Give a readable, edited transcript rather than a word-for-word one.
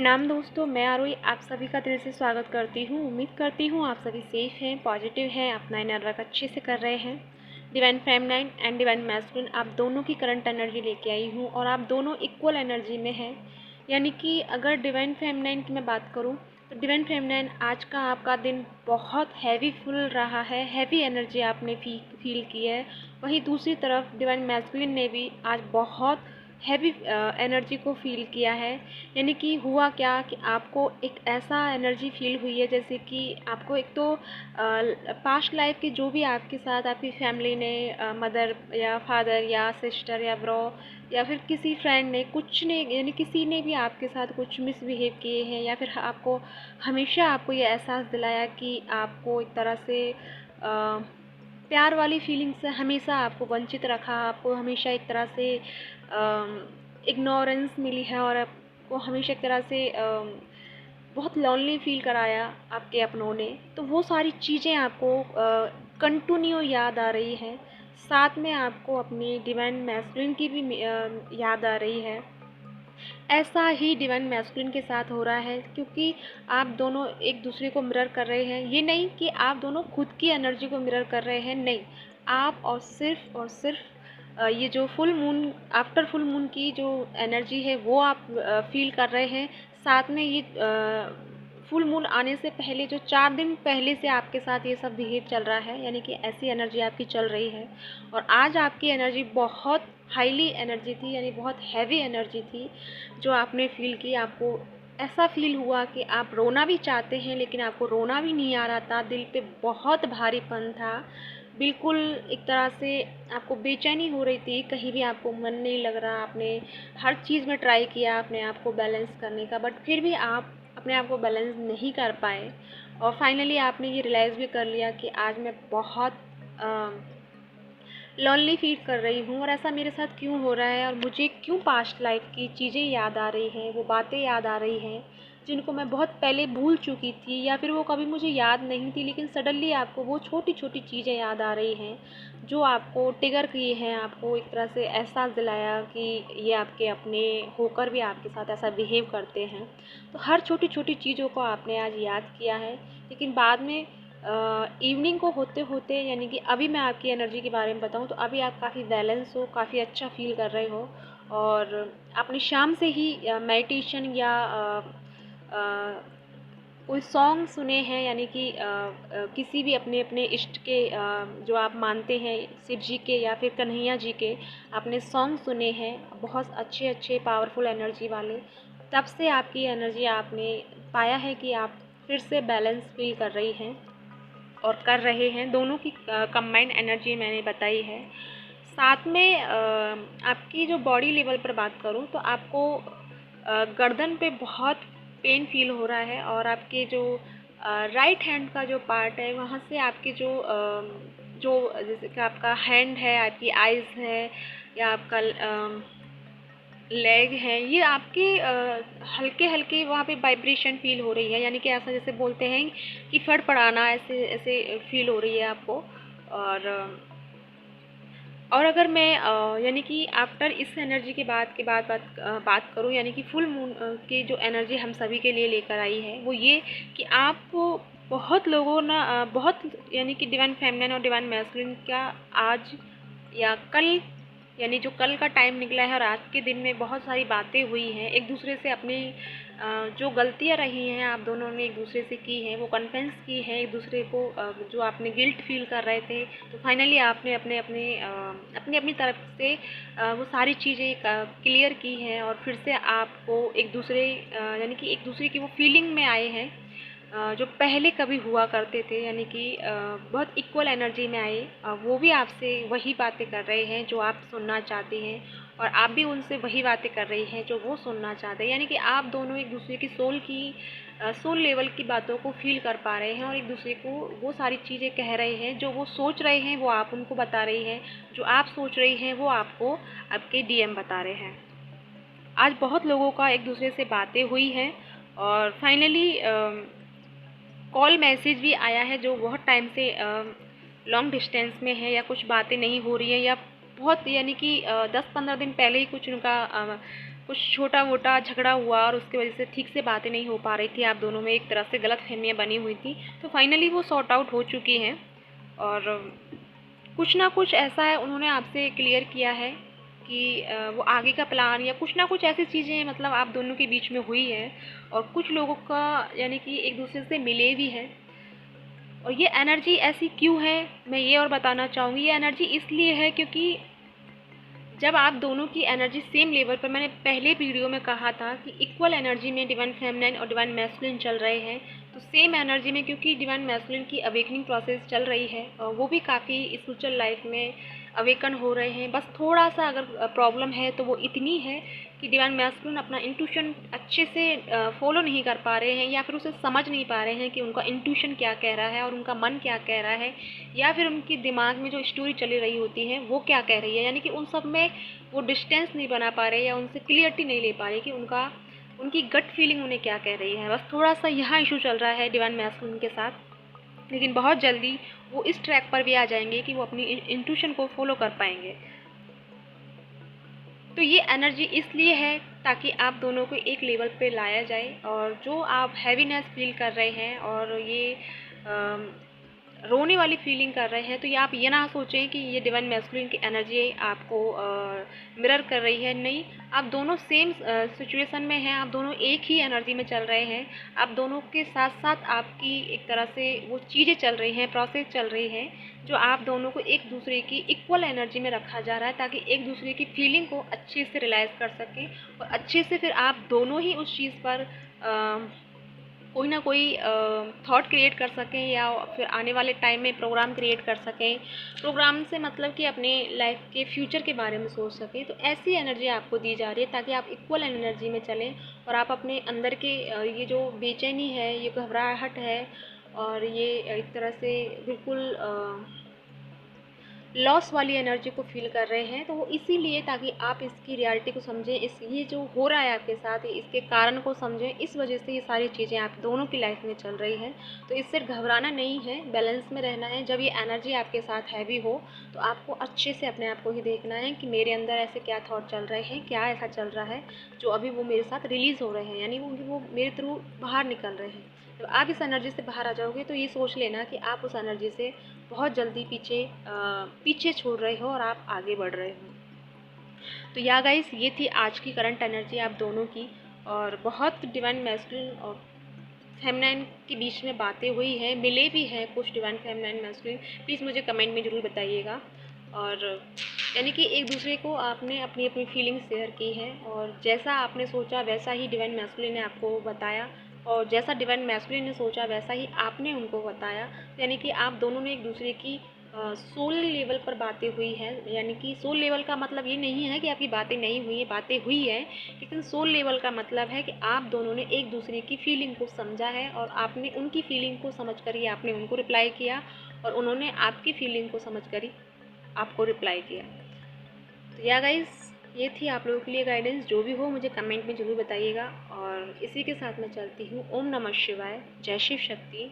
प्रणाम दोस्तों, मैं आरोही आप सभी का दिल से स्वागत करती हूँ। उम्मीद करती हूँ आप सभी सेफ हैं, पॉजिटिव हैं, अपना इनर वर्क अच्छे से कर रहे हैं। Divine feminine and divine masculine आप दोनों की करंट एनर्जी लेके आई हूँ और आप दोनों इक्वल एनर्जी में हैं। यानी कि अगर डिवाइन फेमिनाइन की मैं बात करूँ तो डिवाइन फेमिनाइन आज का आपका दिन बहुत हैवी फुल रहा है, हैवी एनर्जी आपने फील की है। वहीं दूसरी तरफ डिवाइन मैस्कुलिन ने भी आज बहुत हैवी एनर्जी को फ़ील किया है। यानी कि हुआ क्या कि आपको एक ऐसा एनर्जी फ़ील हुई है जैसे कि आपको एक तो पास्ट लाइफ के जो भी आपके साथ आपकी फैमिली ने मदर या फादर या सिस्टर या ब्रो या फिर किसी फ्रेंड ने कुछ ने यानी किसी ने भी आपके साथ कुछ मिसबिहेव किए हैं या फिर आपको हमेशा आपको ये एहसास दिलाया कि आपको एक तरह से प्यार वाली फीलिंग से हमेशा आपको वंचित रखा, आपको हमेशा एक तरह से इग्नोरेंस मिली है और आपको हमेशा एक तरह से बहुत लोनली फील कराया आपके अपनों ने। तो वो सारी चीज़ें आपको कंटिन्यू याद आ रही हैं। साथ में आपको अपनी डिवाइन मैस्कुलिन की भी याद आ रही है। ऐसा ही डिवाइन मैस्कुलिन के साथ हो रहा है क्योंकि आप दोनों एक दूसरे को मिरर कर रहे हैं। ये नहीं कि आप दोनों खुद की एनर्जी को मिरर कर रहे हैं, नहीं, आप और सिर्फ ये जो full moon after full moon की जो एनर्जी है वो आप फील कर रहे हैं। साथ में ये फुल मून आने से पहले जो 4 दिन पहले से आपके साथ ये सब बिहेव चल रहा है, यानी कि ऐसी एनर्जी आपकी चल रही है। और आज आपकी एनर्जी बहुत हाईली एनर्जी थी, यानी बहुत हैवी एनर्जी थी जो आपने फील की। आपको ऐसा फील हुआ कि आप रोना भी चाहते हैं लेकिन आपको रोना भी नहीं आ रहा था, दिल पे बहुत भारीपन था, बिल्कुल एक तरह से आपको बेचैनी हो रही थी, कहीं भी आपको मन नहीं लग रहा। आपने हर चीज़ में ट्राई किया अपने आप को बैलेंस करने का, बट फिर भी आप अपने आप को बैलेंस नहीं कर पाए। और फाइनली आपने ये रियलाइज़ भी कर लिया कि आज मैं बहुत लोनली फील कर रही हूँ और ऐसा मेरे साथ क्यों हो रहा है और मुझे क्यों पास्ट लाइफ की चीज़ें याद आ रही हैं, वो बातें याद आ रही हैं जिनको मैं बहुत पहले भूल चुकी थी या फिर वो कभी मुझे याद नहीं थी, लेकिन सडनली आपको वो छोटी छोटी चीज़ें याद आ रही हैं जो आपको ट्रिगर किए हैं, आपको एक तरह से एहसास दिलाया कि ये आपके अपने होकर भी आपके साथ ऐसा बिहेव करते हैं। तो हर छोटी छोटी चीज़ों को आपने आज याद किया है, लेकिन बाद में इवनिंग को होते होते, यानी कि अभी मैं आपकी एनर्जी के बारे में बताऊँ तो अभी आप काफ़ी बैलेंस हो, काफ़ी अच्छा फील कर रहे हो और आपने शाम से ही मेडिटेशन या कोई सॉन्ग सुने हैं, यानी कि किसी भी अपने अपने इष्ट के जो आप मानते हैं, शिव जी के या फिर कन्हैया जी के आपने सॉन्ग सुने हैं बहुत अच्छे अच्छे पावरफुल एनर्जी वाले। तब से आपकी एनर्जी आपने पाया है कि आप फिर से बैलेंस फील कर रही हैं और कर रहे हैं। दोनों की कंबाइंड एनर्जी मैंने बताई है। साथ में आपकी जो बॉडी लेवल पर बात करूँ तो आपको गर्दन पे बहुत पेन फील हो रहा है और आपके जो राइट हैंड का जो पार्ट है वहाँ से आपके जो जैसे कि आपका हैंड है, आपकी आइज़ है या आपका लेग है, ये आपके हल्के हल्के वहाँ पे वाइब्रेशन फील हो रही है, यानी कि ऐसा जैसे बोलते हैं कि फड़फड़ाना, ऐसे ऐसे फील हो रही है आपको। और अगर मैं यानी कि आफ्टर इस एनर्जी के बाद बात करूँ, यानी कि फुल मून की जो एनर्जी हम सभी के लिए लेकर आई है वो ये कि आप बहुत लोगों ना बहुत यानी कि डिवाइन फेमिनिन और डिवाइन मैस्कुलिन का आज या कल, यानी जो कल का टाइम निकला है और आज के दिन में बहुत सारी बातें हुई हैं, एक दूसरे से अपनी जो गलतियां रही हैं आप दोनों ने एक दूसरे से की हैं, वो कन्फेंस की हैं एक दूसरे को। जो आपने गिल्ट फील कर रहे थे तो फाइनली आपने अपने अपने अपनी अपनी तरफ से वो सारी चीज़ें क्लियर की हैं और फिर से आपको एक दूसरे यानी कि एक दूसरे की वो फीलिंग में आए हैं जो पहले कभी हुआ करते थे, यानी कि बहुत इक्वल एनर्जी में आए। वो भी आपसे वही बातें कर रहे हैं जो आप सुनना चाहते हैं और आप भी उनसे वही बातें कर रही हैं जो वो सुनना चाहते हैं, यानी कि आप दोनों एक दूसरे की सोल लेवल की बातों को फील कर पा रहे हैं और एक दूसरे को वो सारी चीज़ें कह रहे हैं जो वो सोच रहे हैं, वो आप उनको बता रही हैं, जो आप सोच रही हैं वो आपको आपके डीएम बता रहे हैं। आज बहुत लोगों का एक दूसरे से बातें हुई हैं और फाइनली कॉल मैसेज भी आया है जो बहुत टाइम से लॉन्ग डिस्टेंस में है या कुछ बातें नहीं हो रही हैं या बहुत, यानी कि 10-15 दिन पहले ही कुछ छोटा मोटा झगड़ा हुआ और उसकी वजह से ठीक से बातें नहीं हो पा रही थी, आप दोनों में एक तरह से गलतफहमियां बनी हुई थी, तो फाइनली वो सॉर्ट आउट हो चुकी हैं। और कुछ ना कुछ ऐसा है उन्होंने आपसे क्लियर किया है कि वो आगे का प्लान या कुछ ना कुछ ऐसी चीज़ें मतलब आप दोनों के बीच में हुई है। और कुछ लोगों का यानी कि एक दूसरे से मिले भी हैं। और ये एनर्जी ऐसी क्यों है, मैं ये और बताना चाहूँगी। ये एनर्जी इसलिए है क्योंकि जब आप दोनों की एनर्जी सेम लेवल पर, मैंने पहले वीडियो में कहा था कि इक्वल एनर्जी में डिवाइन फेमिनिन और डिवाइन मैस्कुलिन चल रहे हैं, तो सेम एनर्जी में क्योंकि डिवाइन मैस्कुलिन की अवेकनिंग प्रोसेस चल रही है और वो भी काफ़ी स्पिरिचुअल लाइफ में अवेकन हो रहे हैं। बस थोड़ा सा अगर प्रॉब्लम है तो वो इतनी है कि डिवाइन मैस्कुलिन अपना इंट्यूशन अच्छे से फॉलो नहीं कर पा रहे हैं, या फिर उसे समझ नहीं पा रहे हैं कि उनका इंट्यूशन क्या कह रहा है और उनका मन क्या कह रहा है, या फिर उनके दिमाग में जो स्टोरी चली रही होती है वो क्या कह रही है। यानी कि उन सब में वो डिस्टेंस नहीं बना पा रहे या उनसे क्लियरिटी नहीं ले पा रहे कि उनकी गट फीलिंग उन्हें क्या कह रही है। बस थोड़ा सा यहाँ इशू चल रहा है डिवाइन मैस्कुलिन के साथ, लेकिन बहुत जल्दी वो इस ट्रैक पर भी आ जाएंगे कि वो अपनी इंट्यूशन को फॉलो कर पाएंगे। तो ये एनर्जी इसलिए है ताकि आप दोनों को एक लेवल पे लाया जाए। और जो आप हैवीनेस फील कर रहे हैं और ये रोने वाली फीलिंग कर रहे हैं, तो ये आप ये ना सोचें कि ये डिवाइन मैस्कुलिन की एनर्जी आपको मिरर कर रही है। नहीं, आप दोनों सेम सिचुएशन में हैं, आप दोनों एक ही एनर्जी में चल रहे हैं। आप दोनों के साथ साथ आपकी एक तरह से वो चीज़ें चल रही हैं, प्रोसेस चल रही हैं, जो आप दोनों को एक दूसरे की इक्वल एनर्जी में रखा जा रहा है ताकि एक दूसरे की फीलिंग को अच्छे से रियलाइज़ कर सकें और अच्छे से फिर आप दोनों ही उस चीज़ पर कोई ना कोई थॉट क्रिएट कर सकें या फिर आने वाले टाइम में प्रोग्राम क्रिएट कर सकें। प्रोग्राम से मतलब कि अपने लाइफ के फ्यूचर के बारे में सोच सकें। तो ऐसी एनर्जी आपको दी जा रही है ताकि आप इक्वल एनर्जी में चलें और आप अपने अंदर के ये जो बेचैनी है, ये घबराहट है और ये एक तरह से बिल्कुल लॉस वाली एनर्जी को फील कर रहे हैं, तो वो इसीलिए ताकि आप इसकी रियलिटी को समझें, इस ये जो हो रहा है आपके साथ इसके कारण को समझें। इस वजह से ये सारी चीज़ें आप दोनों की लाइफ में चल रही हैं। तो इससे घबराना नहीं है, बैलेंस में रहना है। जब ये एनर्जी आपके साथ हैवी हो तो आपको अच्छे से अपने आप को ही देखना है कि मेरे अंदर ऐसे क्या थॉट चल रहे हैं, क्या ऐसा चल रहा है जो अभी वो मेरे साथ रिलीज़ हो रहे हैं, यानी वो मेरे थ्रू बाहर निकल रहे हैं। जब आप इस एनर्जी से बाहर आ जाओगे तो ये सोच लेना कि आप उस एनर्जी से बहुत जल्दी पीछे छोड़ रहे हो और आप आगे बढ़ रहे हो। तो या गाइस, ये थी आज की करंट एनर्जी आप दोनों की। और बहुत डिवाइन मैस्कुलिन और फेमिनाइन के बीच में बातें हुई हैं, मिले भी हैं कुछ डिवाइन फेमिनाइन मैस्कुलिन। प्लीज़ मुझे कमेंट में ज़रूर बताइएगा। और यानी कि एक दूसरे को आपने अपनी अपनी फीलिंग्स शेयर की हैं और जैसा आपने सोचा वैसा ही डिवाइन मैस्कुलिन ने आपको बताया और जैसा डिवाइन मैस्कुलिन ने सोचा वैसा ही आपने उनको बताया। यानी कि आप दोनों ने एक दूसरे की सोल लेवल पर बातें हुई हैं। यानी कि सोल लेवल का मतलब ये नहीं है कि आपकी बातें नहीं हुई हैं, बातें हुई हैं, लेकिन सोल लेवल का मतलब है कि आप दोनों ने एक दूसरे की फीलिंग को समझा है और आपने उनकी फीलिंग को समझ कर ही आपने उनको रिप्लाई किया और उन्होंने आपकी फीलिंग को समझ कर ही आपको रिप्लाई किया। तो या गाइस, ये थी आप लोगों के लिए गाइडेंस। जो भी हो मुझे कमेंट में ज़रूर बताइएगा। और इसी के साथ मैं चलती हूँ। ओम नमः शिवाय, जय शिव शक्ति।